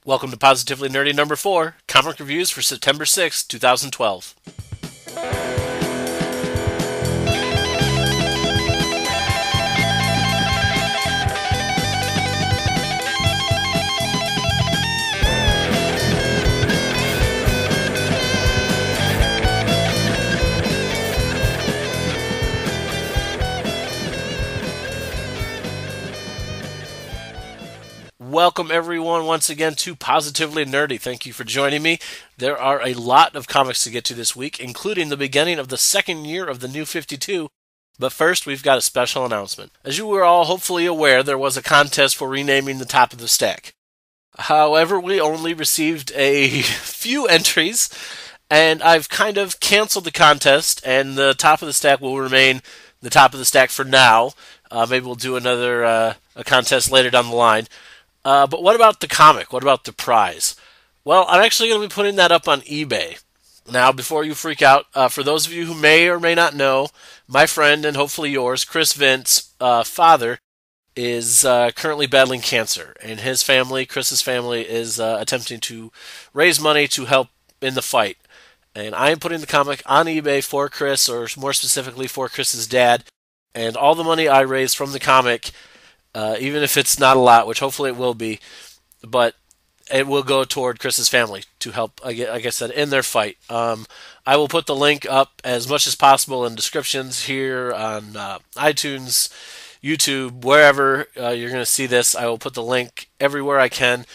Welcome to Positively Nerdy number 4, comic reviews for September 6, 2012. Welcome everyone once again to Positively Nerdy. Thank you for joining me. There are a lot of comics to get to this week, including the beginning of the second year of the New 52. But first, we've got a special announcement. As you were all hopefully aware, there was a contest for renaming the top of the stack. However, we only received a few entries, and I've kind of canceled the contest, and the top of the stack will remain the top of the stack for now. Maybe we'll do another a contest later down the line. But what about the comic? What about the prize? Well, I'm actually going to be putting that up on eBay. Now, before you freak out, for those of you who may or may not know, my friend, and hopefully yours, Chris Vint's father, is currently battling cancer. And his family, Chris's family, is attempting to raise money to help in the fight. And I am putting the comic on eBay for Chris, or more specifically for Chris's dad. And all the money I raise from the comic, even if it's not a lot, which hopefully it will be, but it will go toward Chris's family to help, like I said, in their fight. I will put the link up as much as possible in descriptions here on iTunes, YouTube, wherever you're going to see this. I will put the link everywhere I can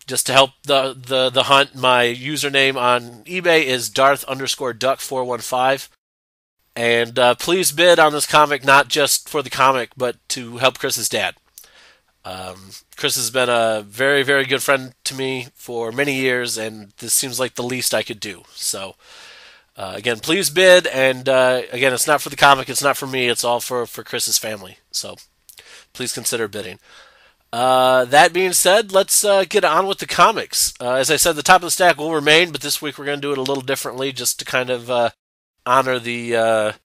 just to help the hunt. My username on eBay is Darth_Duck415. And please bid on this comic, not just for the comic, but to help Chris's dad. Chris has been a very, very good friend to me for many years, and this seems like the least I could do. So, again, please bid, and again, it's not for the comic, it's not for me, it's all for Chris's family. So, please consider bidding. That being said, let's get on with the comics. As I said, the top of the stack will remain, but this week we're going to do it a little differently, just to kind of honor the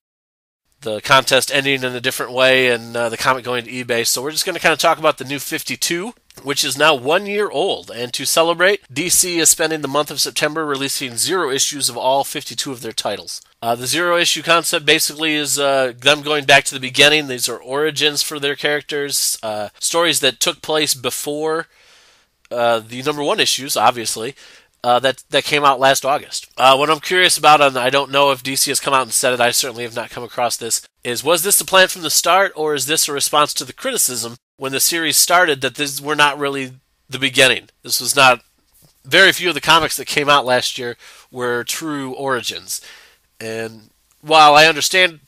contest ending in a different way and the comic going to eBay. So we're just going to kind of talk about the New 52, which is now 1 year old. And to celebrate, DC is spending the month of September releasing 0 issues of all 52 of their titles. The 0 issue concept basically is them going back to the beginning. These are origins for their characters, stories that took place before the number 1 issues, obviously. That came out last August. What I'm curious about, and I don't know if DC has come out and said it, I certainly have not come across this, was this the plan from the start, or is this a response to the criticism when the series started that these were not really the beginning? This was not, very few of the comics that came out last year were true origins. And while I understand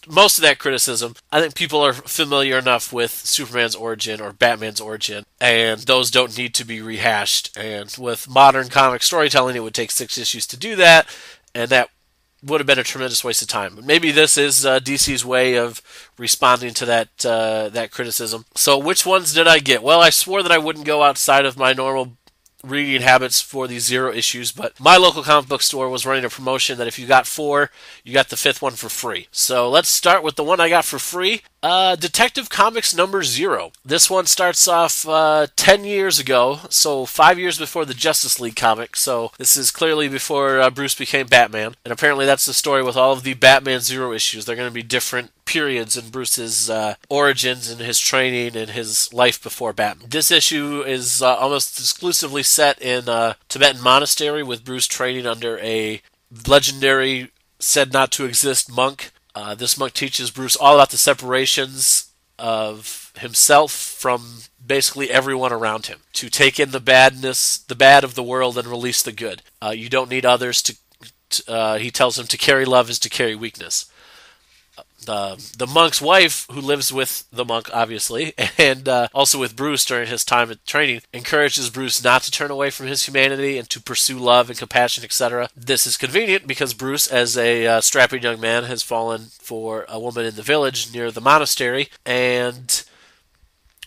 most of that criticism, I think people are familiar enough with Superman's origin or Batman's origin, and those don't need to be rehashed. And with modern comic storytelling, it would take 6 issues to do that, and that would have been a tremendous waste of time. But maybe this is DC's way of responding to that criticism. So which ones did I get? Well, I swore that I wouldn't go outside of my normal reading habits for these 0 issues, but my local comic book store was running a promotion that if you got 4, you got the 5th one for free. So let's start with the one I got for free, Detective Comics number 0. This one starts off 10 years ago, so 5 years before the Justice League comic, so this is clearly before Bruce became Batman, and apparently that's the story with all of the Batman 0 issues. They're going to be different periods in Bruce's origins and his training and his life before Batman. This issue is almost exclusively set in a Tibetan monastery with Bruce training under a legendary, said not to exist monk. This monk teaches Bruce all about the separations of himself from basically everyone around him, to take in the bad of the world and release the good. You don't need others to he tells him to carry love is to carry weakness. The monk's wife, who lives with the monk, obviously, and also with Bruce during his time at training, encourages Bruce not to turn away from his humanity and to pursue love and compassion, etc. This is convenient because Bruce, as a strapping young man, has fallen for a woman in the village near the monastery, and,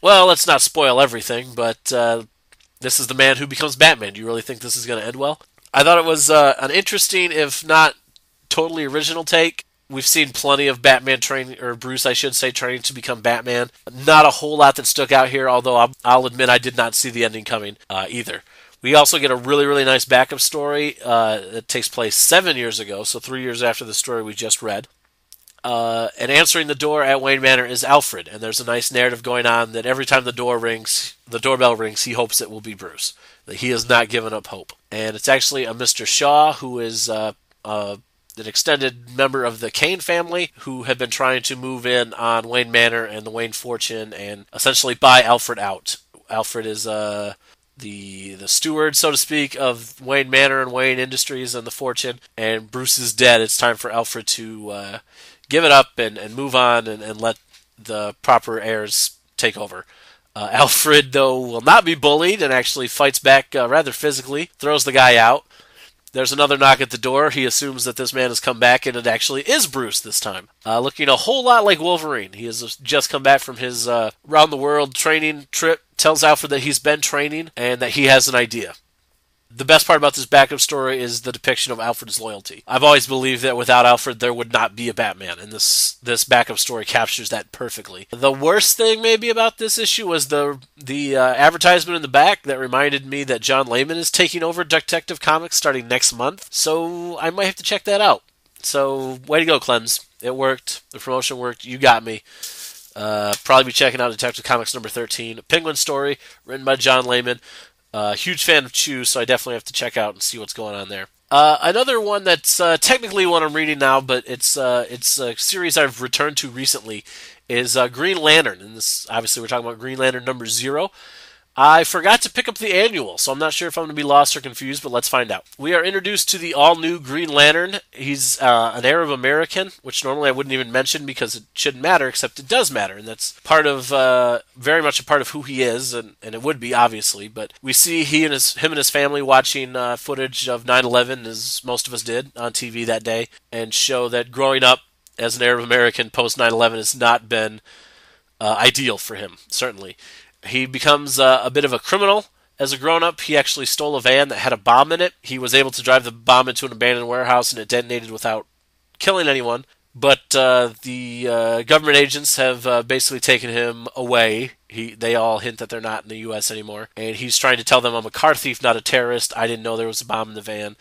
well, let's not spoil everything, but this is the man who becomes Batman. Do you really think this is going to end well? I thought it was an interesting, if not totally original take. We've seen plenty of Batman training, or Bruce, I should say, training to become Batman. Not a whole lot that stuck out here, although I'll admit I did not see the ending coming either. We also get a really, really nice backup story that takes place 7 years ago, so 3 years after the story we just read. And answering the door at Wayne Manor is Alfred, and there's a nice narrative going on that every time the doorbell rings, he hopes it will be Bruce. That he has not given up hope. And it's actually a Mr. Shaw, who is an extended member of the Kane family, who had been trying to move in on Wayne Manor and the Wayne fortune and essentially buy Alfred out. Alfred is the steward, so to speak, of Wayne Manor and Wayne Industries and the fortune, and Bruce is dead. It's time for Alfred to give it up and move on and let the proper heirs take over. Alfred, though, will not be bullied and actually fights back rather physically, throws the guy out. There's another knock at the door. He assumes that this man has come back, and it actually is Bruce this time. Looking a whole lot like Wolverine. He has just come back from his round-the-world training trip, tells Alfred that he's been training, and that he has an idea. The best part about this backup story is the depiction of Alfred's loyalty. I've always believed that without Alfred, there would not be a Batman, and this backup story captures that perfectly. The worst thing maybe about this issue was the advertisement in the back that reminded me that John Layman is taking over Detective Comics starting next month, so I might have to check that out. So, way to go, Clems. It worked. The promotion worked. You got me. Probably be checking out Detective Comics number 13, a Penguin story written by John Layman. Huge fan of Chew, so I definitely have to check out and see what's going on there. Another one that's technically one I'm reading now, but it's a series I've returned to recently, is Green Lantern. And this, obviously, we're talking about Green Lantern number 0. I forgot to pick up the annual, so I'm not sure if I'm going to be lost or confused, but let's find out. We are introduced to the all-new Green Lantern. He's an Arab American, which normally I wouldn't even mention because it shouldn't matter, except it does matter, and that's part of, very much a part of who he is, and it would be, obviously. But we see him and his family watching footage of 9/11, as most of us did, on TV that day, and show that growing up as an Arab American post 9/11 has not been ideal for him, certainly. He becomes a bit of a criminal as a grown-up. He actually stole a van that had a bomb in it. He was able to drive the bomb into an abandoned warehouse, and it detonated without killing anyone. But the government agents have basically taken him away. They all hint that they're not in the U.S. anymore. And he's trying to tell them, I'm a car thief, not a terrorist. I didn't know there was a bomb in the van,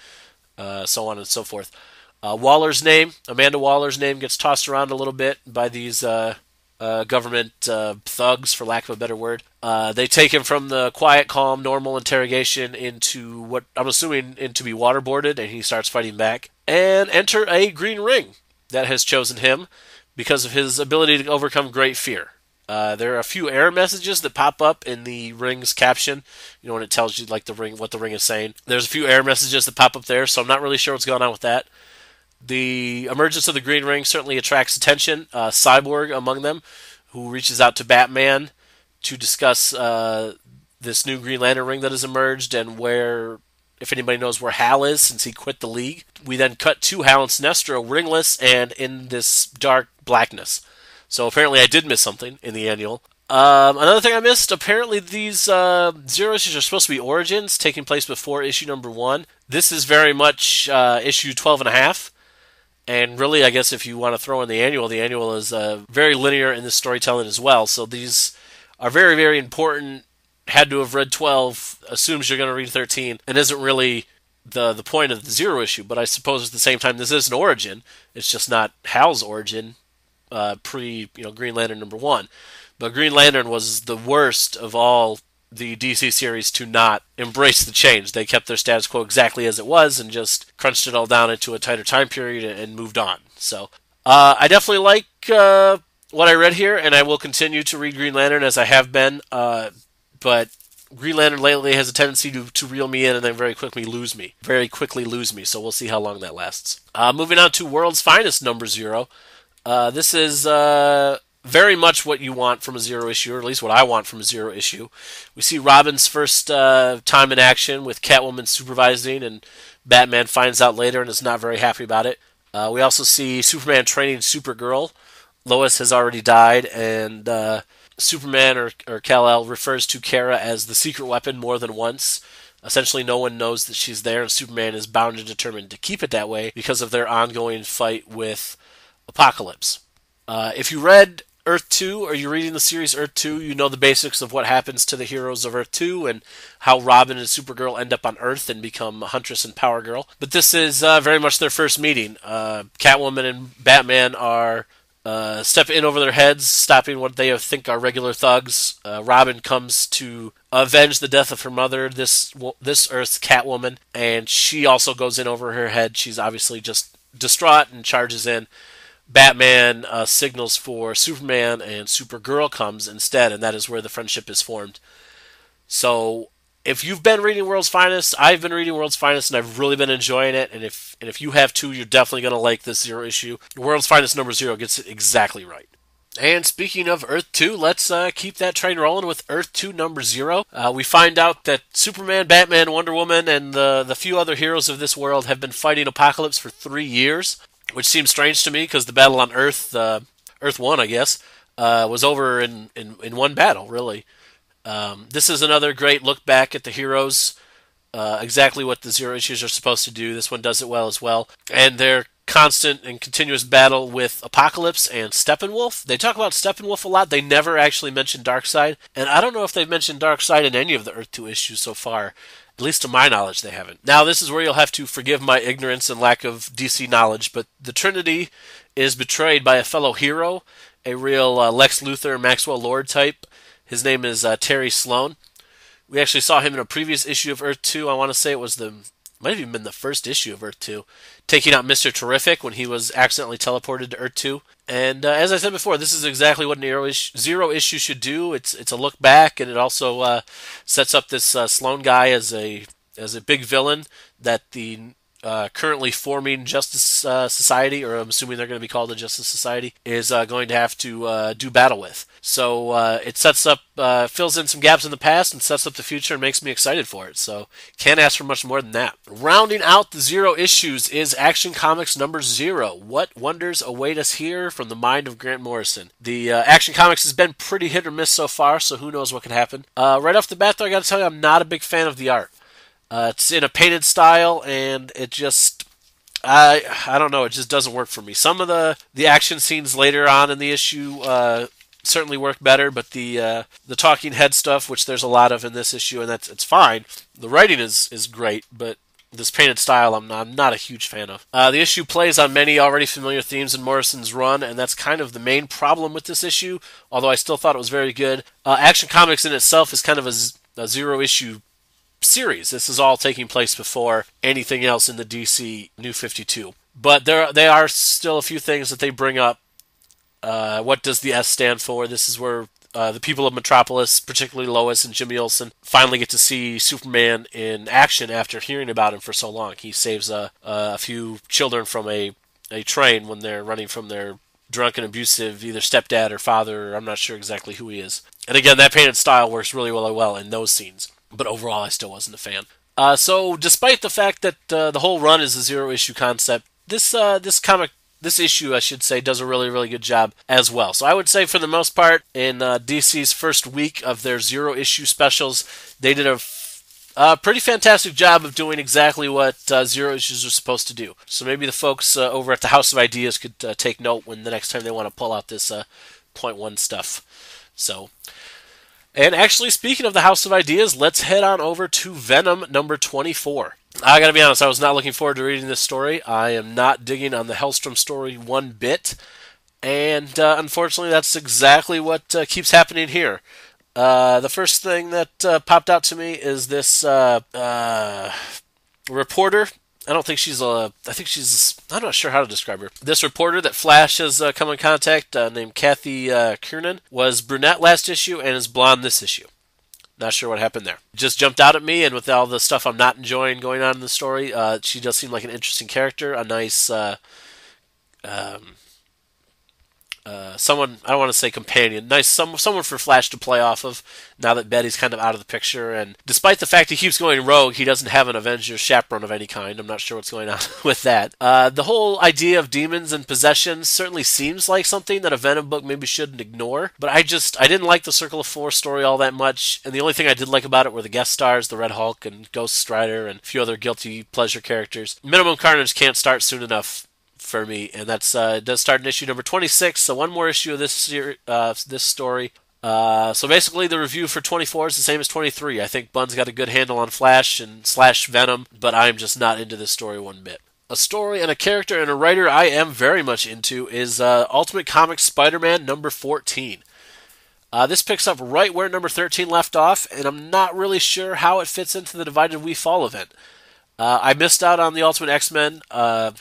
so on and so forth. Amanda Waller's name, gets tossed around a little bit by these government thugs, for lack of a better word. They take him from the quiet, calm, normal interrogation into what I'm assuming to be waterboarded, and he starts fighting back. And enter a green ring that has chosen him because of his ability to overcome great fear. There are a few error messages that pop up in the ring's caption, when it tells you like what the ring is saying. There's a few error messages that pop up there, so I'm not really sure what's going on with that. The emergence of the Green Ring certainly attracts attention. Cyborg among them, who reaches out to Batman to discuss this new Green Lantern ring that has emerged and if anybody knows where Hal is since he quit the League. We then cut to Hal and Sinestro ringless and in this dark blackness. So apparently I did miss something in the annual. Another thing I missed, apparently these Zero issues are supposed to be Origins, taking place before issue number 1. This is very much issue 12 and a half. And really, I guess if you want to throw in the annual is very linear in the storytelling as well. So these are very, very important. Had to have read 12, assumes you're going to read 13, and isn't really the point of the Zero issue. But I suppose at the same time, this is an origin. It's just not Hal's origin Green Lantern number 1. But Green Lantern was the worst of all the DC series to not embrace the change. They kept their status quo exactly as it was and just crunched it all down into a tighter time period and moved on. So I definitely like what I read here, and I will continue to read Green Lantern as I have been. But Green Lantern lately has a tendency to reel me in and then very quickly lose me. So we'll see how long that lasts. Moving on to World's Finest number 0. This is very much what you want from a Zero issue, or at least what I want from a Zero issue. We see Robin's first time in action with Catwoman supervising, and Batman finds out later and is not very happy about it. We also see Superman training Supergirl. Lois has already died, and Superman, or Kal-El, refers to Kara as the secret weapon more than once. Essentially, no one knows that she's there, and Superman is bound and determined to keep it that way because of their ongoing fight with Apocalypse. If you read Earth 2 or you're reading the series Earth 2, you know the basics of what happens to the heroes of Earth 2 and how Robin and Supergirl end up on Earth and become Huntress and Power Girl. But this is very much their first meeting. Catwoman and Batman are stepping in over their heads, stopping what they think are regular thugs. Robin comes to avenge the death of her mother, this Earth's Catwoman, and she also goes in over her head. She's obviously just distraught and charges in. Batman signals for Superman, and Supergirl comes instead, and that is where the friendship is formed. So, if you've been reading World's Finest, I've been reading World's Finest, and I've really been enjoying it. And if you have too, you're definitely going to like this Zero issue. World's Finest number 0 gets it exactly right. And speaking of Earth 2, let's keep that train rolling with Earth 2 number 0. We find out that Superman, Batman, Wonder Woman, and the few other heroes of this world have been fighting Apocalypse for 3 years. Which seems strange to me because the battle on Earth, Earth 1, I guess, was over in one battle, really. This is another great look back at the heroes, exactly what the Zero issues are supposed to do. This one does it well as well. And their constant and continuous battle with Apocalypse and Steppenwolf. They talk about Steppenwolf a lot. They never actually mention Darkseid. And I don't know if they've mentioned Darkseid in any of the Earth 2 issues so far. At least to my knowledge, they haven't. Now, this is where you'll have to forgive my ignorance and lack of DC knowledge, but the Trinity is betrayed by a fellow hero, a real Lex Luthor, Maxwell Lord type. His name is Terry Sloan. We actually saw him in a previous issue of Earth 2. I want to say it was might have even been the first issue of Earth 2, taking out Mr. Terrific when he was accidentally teleported to Earth 2. And as I said before, this is exactly what an Zero issue should do. It's a look back, and it also sets up this Sloan guy as a big villain that the currently forming Justice Society, or I'm assuming they're going to be called the Justice Society, is going to have to do battle with. So it sets up, fills in some gaps in the past and sets up the future and makes me excited for it. So can't ask for much more than that. Rounding out the Zero issues is Action Comics number 0. What wonders await us here from the mind of Grant Morrison? The Action Comics has been pretty hit or miss so far, so who knows what could happen. Right off the bat, though, I got to tell you, I'm not a big fan of the art. It's in a painted style, and it just, I don't know, it just doesn't work for me. Some of the action scenes later on in the issue certainly work better, but the talking head stuff, which there's a lot of in this issue, and it's fine. The writing is great, but this painted style I'm not a huge fan of. The issue plays on many already familiar themes in Morrison's run, and that's kind of the main problem with this issue, although I still thought it was very good. Action Comics in itself is kind of a Zero issue series. This is all taking place before anything else in the DC New 52. But they are still a few things that they bring up. What does the S stand for? This is where the people of Metropolis, particularly Lois and Jimmy Olsen, finally get to see Superman in action after hearing about him for so long. He saves a few children from a train when they're running from their drunk and abusive either stepdad or father, or I'm not sure exactly who he is. And again, that painted style works really well in those scenes. But overall, I still wasn't a fan. So, despite the fact that the whole run is a Zero issue concept, this issue, I should say, does a really good job as well. So I would say, for the most part, in DC's first week of their Zero issue specials, they did a pretty fantastic job of doing exactly what Zero issues are supposed to do. So maybe the folks over at the House of Ideas could take note when the next time they want to pull out this point 1 stuff. So. And actually, speaking of the House of Ideas, let's head on over to Venom number 24. I gotta be honest, I was not looking forward to reading this story. I am not digging on the Hellstrom story one bit. And unfortunately, that's exactly what keeps happening here. The first thing that popped out to me is this reporter. I'm not sure how to describe her. This reporter that Flash has come in contact, named Kathy Kiernan, was brunette last issue and is blonde this issue. Not sure what happened there. Just jumped out at me, and with all the stuff I'm not enjoying going on in the story, she does seem like an interesting character, a nice someone, I don't want to say companion, nice someone for Flash to play off of now that Betty's kind of out of the picture. And despite the fact he keeps going rogue, he doesn't have an Avengers chaperone of any kind. I'm not sure what's going on with that. The whole idea of demons and possession certainly seems like something that a Venom book maybe shouldn't ignore, but I didn't like the Circle of Four story all that much, and the only thing I did like about it were the guest stars, the Red Hulk and Ghost Strider and a few other guilty pleasure characters. Minimum Carnage can't start soon enough for me, and that's it does start in issue number 26. So one more issue of this story. So basically, the review for 24 is the same as 23. I think Bunn's got a good handle on Flash and / Venom, but I'm just not into this story one bit. A story and a character and a writer I am very much into is Ultimate Comics SpiderMan number 14. This picks up right where number 13 left off, and I'm not really sure how it fits into the Divided We Fall event. I missed out on the Ultimate X-Men. I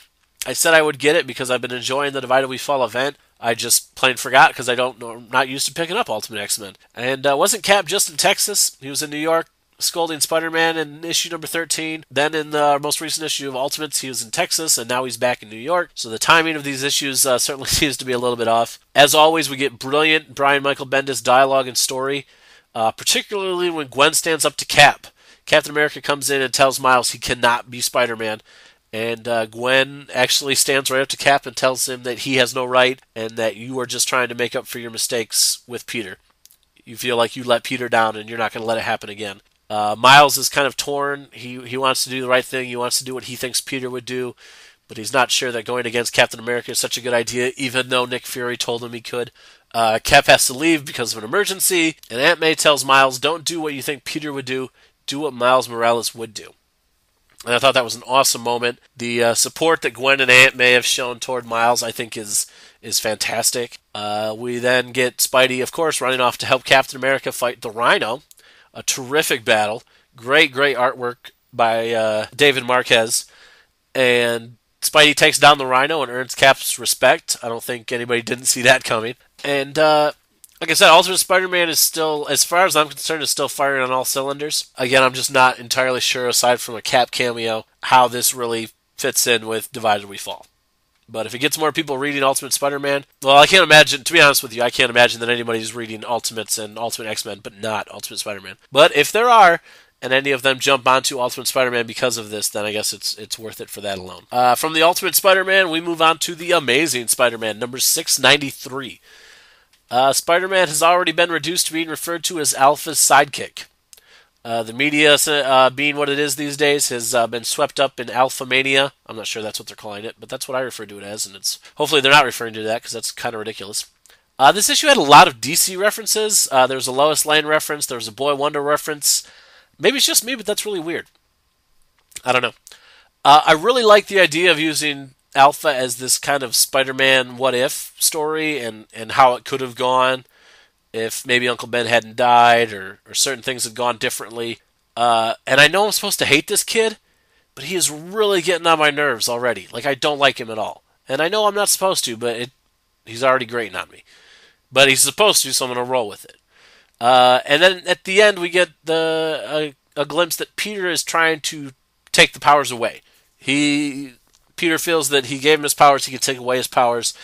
said I would get it because I've been enjoying the Divided We Fall event. I just plain forgot because I'm not used to picking up Ultimate X-Men. And wasn't Cap just in Texas? He was in New York scolding Spider-Man in issue number 13. Then in the most recent issue of Ultimates, he was in Texas, and now he's back in New York. So the timing of these issues certainly seems to be a little bit off. As always, we get brilliant Brian Michael Bendis dialogue and story, particularly when Gwen stands up to Cap. Captain America comes in and tells Miles he cannot be Spider-Man. And Gwen actually stands right up to Cap and tells him that he has no right and that you are just trying to make up for your mistakes with Peter. You feel like you let Peter down and you're not going to let it happen again. Miles is kind of torn. He wants to do the right thing. He wants to do what he thinks Peter would do, but he's not sure that going against Captain America is such a good idea, even though Nick Fury told him he could. Cap has to leave because of an emergency, and Aunt May tells Miles, don't do what you think Peter would do what Miles Morales would do. And I thought that was an awesome moment. The support that Gwen and Aunt May have shown toward Miles, I think, is fantastic. We then get Spidey, of course, running off to help Captain America fight the Rhino. A terrific battle. Great artwork by David Marquez. And Spidey takes down the Rhino and earns Cap's respect. I don't think anybody didn't see that coming. And like I said, Ultimate Spider-Man is still, as far as I'm concerned, is still firing on all cylinders. Again, I'm just not entirely sure, aside from a Cap cameo, how this really fits in with Divided We Fall. But if it gets more people reading Ultimate Spider-Man, well, I can't imagine, to be honest with you, I can't imagine that anybody's reading Ultimates and Ultimate X-Men, but not Ultimate Spider-Man. But if there are, and any of them jump onto Ultimate Spider-Man because of this, then I guess it's worth it for that alone. From the Ultimate Spider-Man, we move on to the Amazing Spider-Man, number 693. Spider-Man has already been reduced to being referred to as Alpha's sidekick. The media, being what it is these days, has been swept up in Alpha Mania. I'm not sure that's what they're calling it, but that's what I refer to it as, and hopefully they're not referring to that because that's kind of ridiculous. This issue had a lot of DC references. There was a Lois Lane reference. There was a Boy Wonder reference. Maybe it's just me, but that's really weird. I don't know. I really like the idea of using Alpha as this kind of Spider-Man what-if story and how it could have gone if maybe Uncle Ben hadn't died or certain things had gone differently. And I know I'm supposed to hate this kid, but he is really getting on my nerves already. Like, I don't like him at all. And I know I'm not supposed to, but he's already grating on me. But he's supposed to, so I'm going to roll with it. And then at the end, we get a glimpse that Peter is trying to take the powers away. Peter feels that he gave him his powers, he can take away his powers.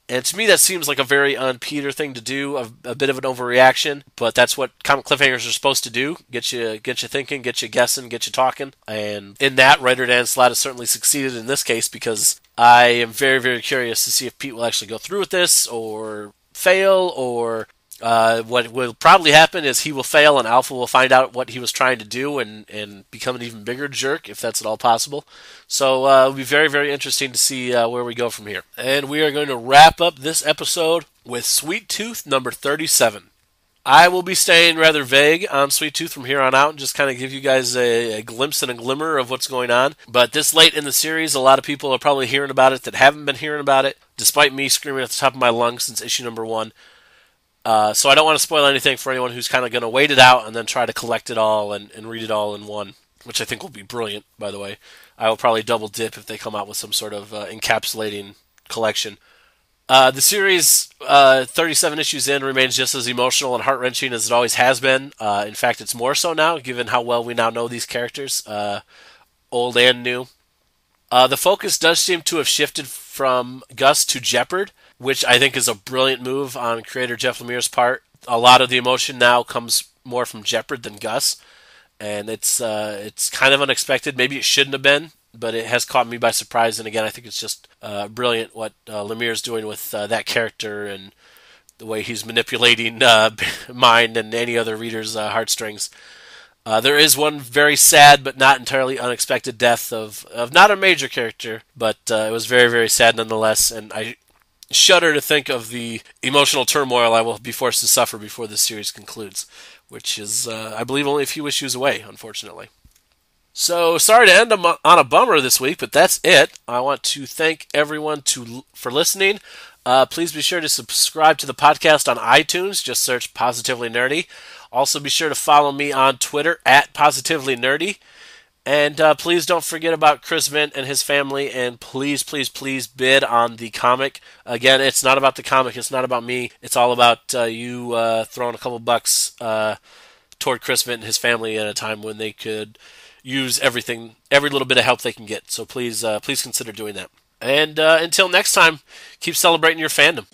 And to me, that seems like a very un-Peter thing to do, a bit of an overreaction. But that's what comic cliffhangers are supposed to do: get you thinking, get you guessing, get you talking. And in that, writer Dan Slott has certainly succeeded in this case, because I am very, very curious to see if Pete will actually go through with this or fail, or what will probably happen is he will fail and Alpha will find out what he was trying to do and become an even bigger jerk, if that's at all possible. So it'll be very, very interesting to see where we go from here. And we are going to wrap up this episode with Sweet Tooth number 37. I will be staying rather vague on Sweet Tooth from here on out and just kind of give you guys a glimpse and a glimmer of what's going on. But this late in the series, a lot of people are probably hearing about it that haven't been hearing about it, despite me screaming at the top of my lungs since issue number 1. So I don't want to spoil anything for anyone who's kind of going to wait it out and then try to collect it all and read it all in one, which I think will be brilliant, by the way. I will probably double dip if they come out with some sort of encapsulating collection. The series, 37 issues in, remains just as emotional and heart-wrenching as it always has been. In fact, it's more so now, given how well we now know these characters, old and new. The focus does seem to have shifted from Gus to Jeopard, which I think is a brilliant move on creator Jeff Lemire's part. A lot of the emotion now comes more from Jeopard than Gus, and it's kind of unexpected. Maybe it shouldn't have been, but it has caught me by surprise. And again, I think it's just brilliant what Lemire's doing with that character and the way he's manipulating mine and any other reader's heartstrings. There is one very sad but not entirely unexpected death of not a major character, but it was very, very sad nonetheless, and I shudder to think of the emotional turmoil I will be forced to suffer before this series concludes, which is, I believe, only a few issues away, unfortunately. So, sorry to end on a bummer this week, but that's it. I want to thank everyone for listening. Please be sure to subscribe to the podcast on iTunes. Just search Positively Nerdy. Also, be sure to follow me on Twitter at Positively Nerdy. And please don't forget about Chris Vint and his family. And please, please, please bid on the comic. Again, it's not about the comic. It's not about me. It's all about you throwing a couple bucks toward Chris Vint and his family at a time when they could use every little bit of help they can get. So please consider doing that. And until next time, keep celebrating your fandom.